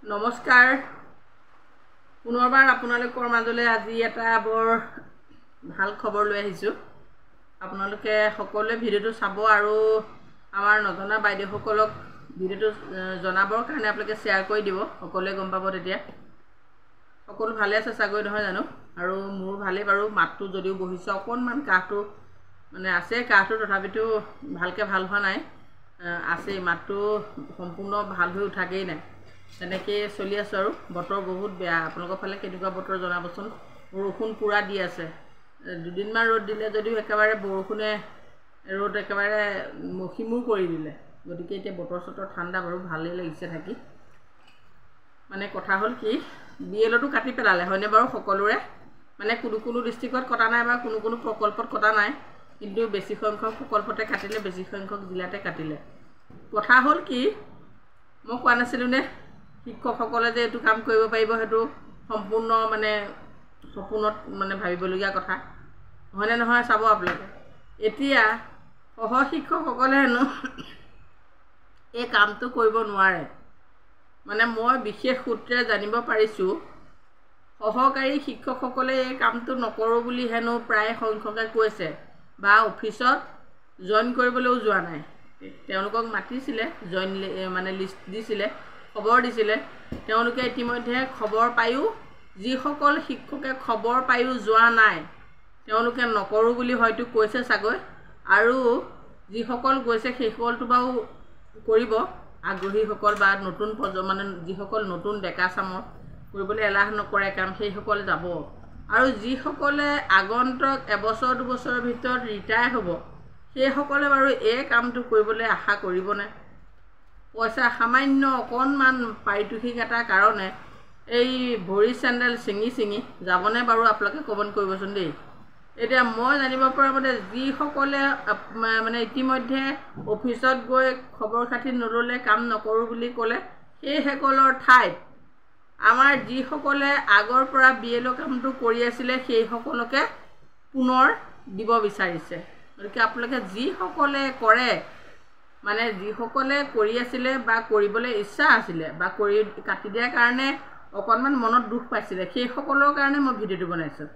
নমস্কাৰ পুনৰবাৰ আপোনালোকৰ মাজলৈ আজি এটা বৰ ভাল খবৰ লৈ আহিছোঁ। আপোনালোকে সকলোৱে ভিডিঅ'টো চাব আৰু আমাৰ নজনা বাইদেউসকলক ভিডিঅ'টো জনাবৰ কাৰণে আপোনালোকে শ্বেয়াৰ কৰি দিব। সকলোৱে গম পাব তেতিয়া। সকলো ভালে আছে চাগৈ নহয় জানো? আৰু মোৰ ভালেই বাৰু, মাতটো যদিও বহিছে অকণমান কাহটো মানে আছে, কাহটো তথাপিতো ভালকৈ ভাল হোৱা নাই, আছেই, মাতটো সম্পূৰ্ণ ভাল হৈ উঠাগেই নাই। তেনেকৈ চলি আছোঁ আৰু বতৰ বহুত বেয়া। আপোনালোকৰ ফালে কেনেকুৱা বতৰ জনাবচোন। বৰষুণ পূৰা দি আছে। দুদিনমান ৰ'দ দিলে যদিও একেবাৰে বৰষুণে ৰ'দ একেবাৰে মষিমূৰ কৰি দিলে। গতিকে এতিয়া বতৰ চতৰ ঠাণ্ডা বাৰু, ভালেই লাগিছে থাকি। মানে কথা হ'ল কি, BLOটো কাটি পেলালে হয়নে বাৰু সকলোৰে? মানে কোনো ডিষ্ট্ৰিক্টত কটা নাই বা কোনো প্ৰকল্পত কটা নাই, কিন্তু বেছি সংখ্যক প্ৰকল্পতে কাটিলে, বেছি সংখ্যক জিলাতে কাটিলে। কথা হ'ল কি, মই কোৱা নাছিলোঁনে শিক্ষকসকলে যে এইটো কাম কৰিব পাৰিব, সেইটো সম্পূৰ্ণ মানে সপোনত মানে ভাবিবলগীয়া কথা হয়নে নহয়? চাব আপোনালোকে। এতিয়া সহশিক্ষকসকলে হেনো এই কামটো কৰিব নোৱাৰে। মানে মই বিশেষ সূত্ৰে জানিব পাৰিছোঁ, সহকাৰী শিক্ষকসকলে এই কামটো নকৰোঁ বুলি হেনো প্ৰায় সংখ্যকে কৈছে, বা অফিচত জইন কৰিবলৈও যোৱা নাই। তেওঁলোকক মাতিছিলে, জইন মানে লিষ্ট দিছিলে, খবৰ দিছিলে। তেওঁলোকে ইতিমধ্যে খবৰ পায়ো, যিসকল শিক্ষকে খবৰ পায়ো যোৱা নাই তেওঁলোকে নকৰোঁ বুলি হয়তো কৈছে চাগৈ, আৰু যিসকল গৈছে সেইসকলটো বাৰু কৰিব, আগ্ৰহীসকল বা নতুন মানে যিসকল নতুন ডেকা চামৰ কৰিবলৈ এলাহ নকৰে কাম, সেইসকল যাব। আৰু যিসকলে আগন্তুক এবছৰ দুবছৰৰ ভিতৰত ৰিটায়াৰ হ'ব, সেইসকলে বাৰু এই কামটো কৰিবলৈ আশা কৰিবনে? পইচা সামান্য অকণমান পাৰিতোষিক এটাৰ কাৰণে এই ভৰি চেণ্ডেল ছিঙি যাবনে বাৰু? আপোনালোকে কমেণ্ট কৰিবচোন দেই। এতিয়া মই জানিব পৰা মতে যিসকলে মানে ইতিমধ্যে অফিচত গৈ খবৰ খাতি নল'লে, কাম নকৰোঁ বুলি ক'লে, সেইসকলৰ ঠাইত আমাৰ যিসকলে আগৰ পৰা BLO কামটো কৰি আছিলে সেইসকলকে পুনৰ দিব বিচাৰিছে। গতিকে আপোনালোকে যিসকলে কৰে, মানে যিসকলে কৰি আছিলে বা কৰিবলৈ ইচ্ছা আছিলে বা কৰি কাটি দিয়াৰ কাৰণে অকণমান মনত দুখ পাইছিলে, সেইসকলৰ কাৰণে মই ভিডিঅ'টো বনাইছোঁ।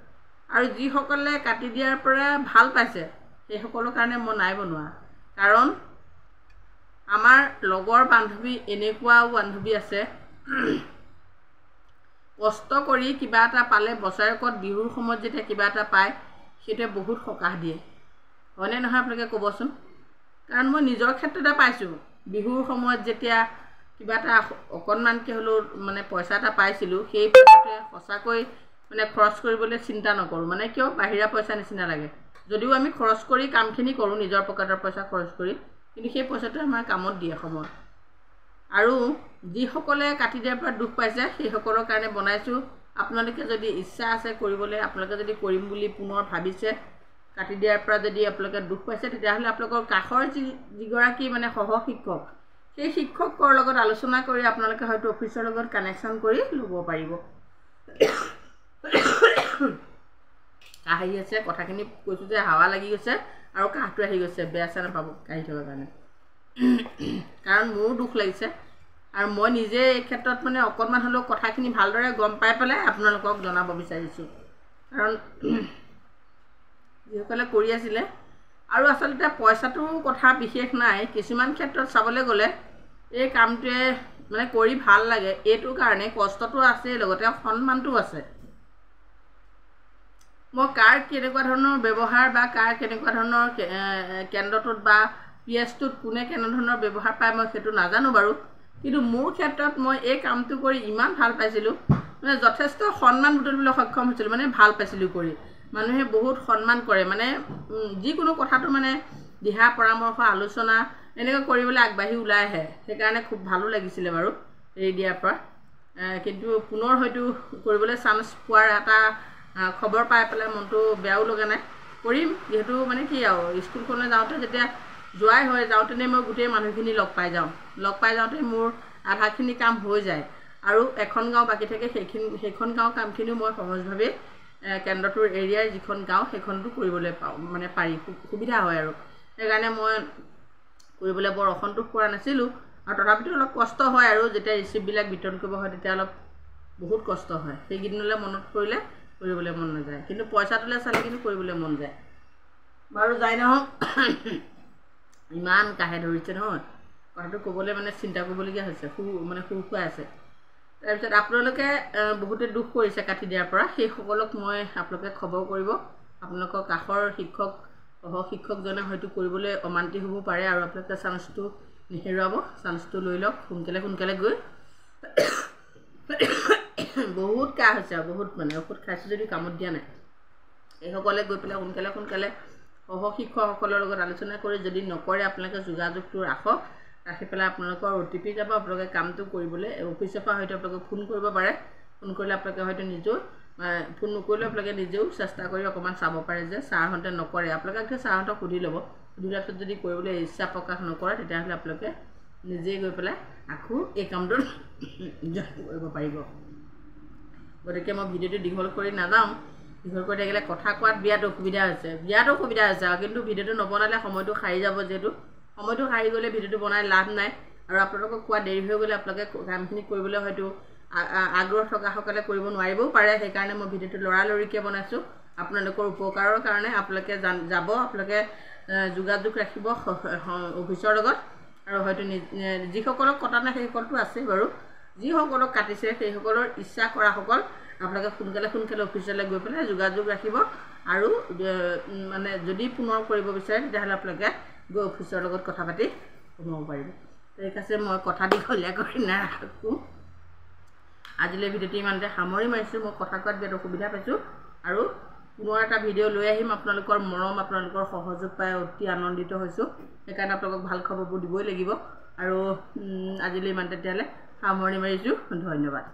আৰু যিসকলে কাটি দিয়াৰ পৰা ভাল পাইছে সেইসকলৰ কাৰণে মই নাই বনোৱা। কাৰণ আমাৰ লগৰ বান্ধৱী এনেকুৱাও বান্ধৱী আছে, কষ্ট কৰি কিবা এটা পালে, বছৰেকত বিহুৰ সময়ত যেতিয়া কিবা এটা পায়, সেইটোৱে বহুত সকাহ দিয়ে হয়নে নহয়? আপোনালোকে ক'বচোন। কাৰণ মই নিজৰ ক্ষেত্ৰতে পাইছোঁ, বিহুৰ সময়ত যেতিয়া কিবা এটা অকণমানকৈ হ'লেও মানে পইচা এটা পাইছিলোঁ, সেই পইচাটোৱে সঁচাকৈ মানে খৰচ কৰিবলৈ চিন্তা নকৰোঁ। মানে কিয়, বাহিৰা পইচা নিচিনা লাগে। যদিও আমি খৰচ কৰি কামখিনি কৰোঁ, নিজৰ পকেটৰ পইচা খৰচ কৰি, কিন্তু সেই পইচাটোৱে আমাৰ কামত দিয়ে সময়ত। আৰু যিসকলে কাটি দিয়াৰ পৰা দুখ পাইছে সেইসকলৰ কাৰণে বনাইছোঁ। আপোনালোকে যদি ইচ্ছা আছে কৰিবলৈ, আপোনালোকে যদি কৰিম বুলি পুনৰ ভাবিছে, কাটি দিয়াৰ পৰা যদি আপোনালোকে দুখ পাইছে, তেতিয়াহ'লে আপোনালোকৰ কাষৰ যিগৰাকী মানে সহশিক্ষক, সেই শিক্ষকৰ লগত আলোচনা কৰি আপোনালোকে হয়তো অফিচৰ লগত কানেকশ্যন কৰি ল'ব পাৰিব। কাহ আহি আছে, কথাখিনি কৈছোঁ যে হাৱা লাগি গৈছে আৰু কাহটো আহি গৈছে, বেয়া চেয়া নাপাব কাহি থকাৰ কাৰণে। কাৰণ মোৰো দুখ লাগিছে, আৰু মই নিজে এই ক্ষেত্ৰত মানে অকণমান হ'লেও কথাখিনি ভালদৰে গম পাই পেলাই আপোনালোকক জনাব বিচাৰিছোঁ। কাৰণ যিসকলে কৰি আছিলে, আৰু আচলতে পইচাটোৰ কথা বিশেষ নাই। কিছুমান ক্ষেত্ৰত চাবলৈ গ'লে এই কামটোৱে মানে কৰি ভাল লাগে, এইটো কাৰণে কষ্টটো আছে, লগতে সন্মানটো আছে। মই কাৰ কেনেকুৱা ধৰণৰ ব্যৱহাৰ বা কাৰ কেনেকুৱা ধৰণৰ কেন্দ্ৰটোত বা PSটোত কোনে কেনেধৰণৰ ব্যৱহাৰ পায় মই সেইটো নাজানো বাৰু, কিন্তু মোৰ ক্ষেত্ৰত মই এই কামটো কৰি ইমান ভাল পাইছিলোঁ, মানে যথেষ্ট সন্মান বুটলিবলৈ সক্ষম হৈছিলোঁ। মানে ভাল পাইছিলোঁ কৰি, মানুহে বহুত সন্মান কৰে, মানে যিকোনো কথাটো মানে দিহা পৰামৰ্শ আলোচনা এনেকৈ কৰিবলৈ আগবাঢ়ি ওলাই আহে। সেইকাৰণে খুব ভালো লাগিছিলে বাৰু এৰি দিয়াৰ পৰা। কিন্তু পুনৰ হয়তো কৰিবলৈ চান্স পোৱাৰ এটা খবৰ পাই পেলাই মনটো বেয়াও লগা নাই। কৰিম, যিহেতু মানে কি আৰু, স্কুলখনলৈ যাওঁতে যেতিয়া যোৱাই হয়, যাওঁতেনে মই গোটেই মানুহখিনি লগ পাই যাওঁতে মোৰ আধাখিনি কাম হৈ যায়, আৰু এখন গাঁও বাকী থাকে, সেইখন গাঁৱৰ কামখিনিও মই সহজভাৱে কেন্দ্ৰটোৰ এৰিয়াৰ যিখন গাঁও সেইখনতো কৰিবলৈ পাওঁ, মানে পাৰি সুবিধা হয়। আৰু সেইকাৰণে মই কৰিবলৈ বৰ অসন্তোষ কৰা নাছিলোঁ। আৰু তথাপিতো অলপ কষ্ট হয় আৰু যেতিয়া ৰিচিপ্টবিলাক বিতৰণ কৰিব হয় তেতিয়া অলপ বহুত কষ্ট হয় সেইকেইদিনলৈ মনত পৰিলে কৰিবলৈ মন নাযায় কিন্তু পইচাটোলৈ চালে কিন্তু কৰিবলৈ মন যায় বাৰু যাই নহওক ইমান কাহে ধৰিছে নহয় কথাটো ক'বলৈ মানে চিন্তা কৰিবলগীয়া হৈছে মানে খুৱাই আছে তাৰপিছত আপোনালোকে বহুতে দুখ কৰিছে কাটি দিয়াৰ পৰা সেইসকলক মই আপোনালোকে খবৰ কৰিব আপোনালোকৰ কাষৰ শিক্ষক সহশিক্ষকজনে হয়তো কৰিবলৈ অমান্তি হ'ব পাৰে আৰু আপোনালোকে চান্সটো নেহেৰুৱাব চান্সটো লৈ লওক সোনকালে গৈ বহুত কাহ হৈছে আৰু বহুত মানে ঔষধ খাইছোঁ যদি কামত দিয়া নাই এইসকলে গৈ পেলাই সোনকালে সহশিক্ষকসকলৰ লগত আলোচনা কৰি যদি নকৰে আপোনালোকে যোগাযোগটো ৰাখক ৰাখি পেলাই আপোনালোকৰ OTP যাব আপোনালোকে কামটো কৰিবলৈ অফিচৰ পৰা হয়তো আপোনালোকে ফোন কৰিব পাৰে ফোন কৰিলে আপোনালোকে হয়তো নিজেও ফোন নকৰিলেও আপোনালোকে নিজেও চেষ্টা কৰি অকণমান চাব পাৰে যে ছাৰহঁতে নকৰে আপোনালোকে ছাৰহঁতক সুধি ল'ব সুধি লোৱাৰ পিছত যদি কৰিবলৈ ইচ্ছা প্ৰকাশ নকৰে তেতিয়াহ'লে আপোনালোকে নিজেই গৈ পেলাই আকৌ এই কামটোত জইন কৰিব পাৰিব গতিকে মই ভিডিঅ'টো দীঘল কৰি নাযাওঁ দীঘল কৰি থাকিলে কথা কোৱাত বিৰাট অসুবিধা হৈছে কিন্তু ভিডিঅ'টো নবনালে সময়টো সাৰি যাব যিহেতু সময়টো সাৰি গ'লে ভিডিঅ'টো বনাই লাভ নাই আৰু আপোনালোকক কোৱা দেৰি হৈ গ'লে আপোনালোকে কামখিনি কৰিবলৈ হয়তো আগ্ৰহ থকাসকলে কৰিব নোৱাৰিবও পাৰে সেইকাৰণে মই ভিডিঅ'টো লৰালৰিকৈ বনাইছোঁ আপোনালোকৰ উপকাৰৰ কাৰণে আপোনালোকে যাব আপোনালোকে যোগাযোগ ৰাখিব অফিচৰ লগত আৰু হয়তো যিসকলক কটা নাই সেইসকলটো আছেই বাৰু যিসকলক কাটিছে সেইসকলৰ ইচ্ছা কৰাসকল আপোনালোকে সোনকালে অফিচলৈ গৈ পেলাই যোগাযোগ ৰাখিব আৰু মানে যদি পুনৰ কৰিব বিচাৰে তেতিয়াহ'লে আপোনালোকে গৈ অফিচৰ লগত কথা পাতি সোমাব পাৰিব ঠিক আছে মই কথা দীঘলীয়া কৰি নাৰাখোঁ আজিলৈ ভিডিঅ'টো ইমানতে সামৰি মাৰিছোঁ মই কথা কোৱাত বিৰাট অসুবিধা পাইছোঁ আৰু পুনৰ এটা ভিডিঅ' লৈ আহিম আপোনালোকৰ মৰম আপোনালোকৰ সহযোগ পাই অতি আনন্দিত হৈছোঁ সেইকাৰণে আপোনালোকক ভাল খবৰবোৰ দিবই লাগিব আৰু আজিলৈ ইমান তেতিয়াহ'লে সামৰণি মাৰিছোঁ ধন্যবাদ